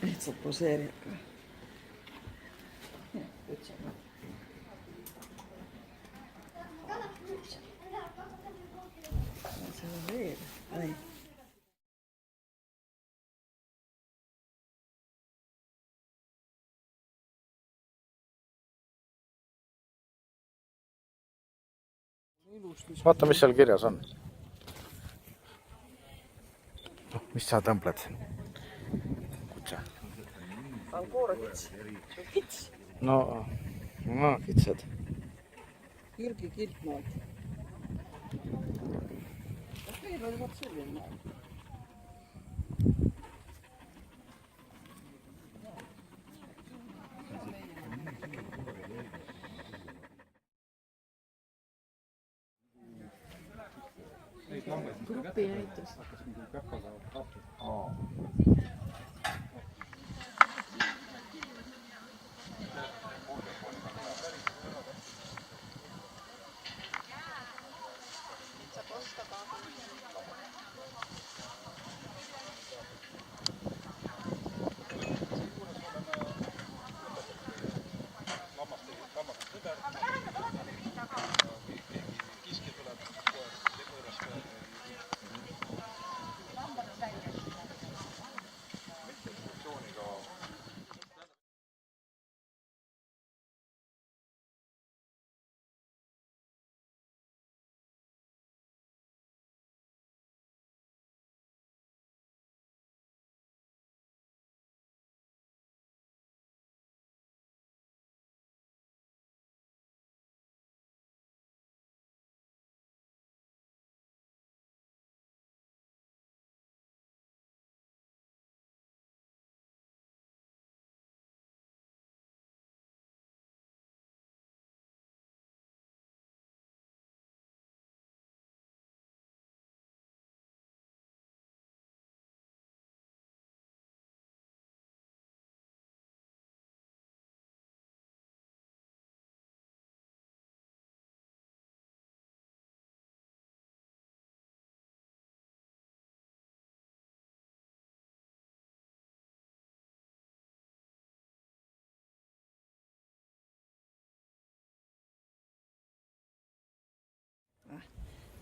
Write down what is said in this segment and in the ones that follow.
Lihtsalt poseerib. See on veel. Ai. Vaata, mis seal kirjas on. Mis sa tõmbled? Kutsa. Angora kits. Kits. No, kitsed. Jürgi kiltmaad. Okei, oli vaat selline. Grupi näitus.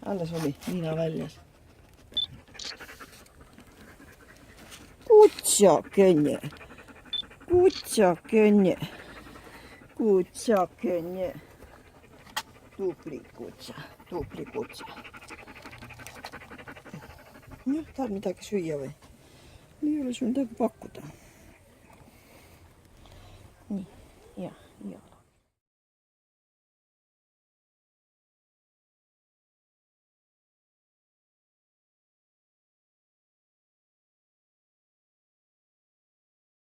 Alles oli Niina väljas. Kutsakene. Kutsakene. Kutsakene. Tubli kutsa. Tubli kutsa. Noh, tahad midagi süüa või? Ei ole sul midagi pakkuda. Nii, ja.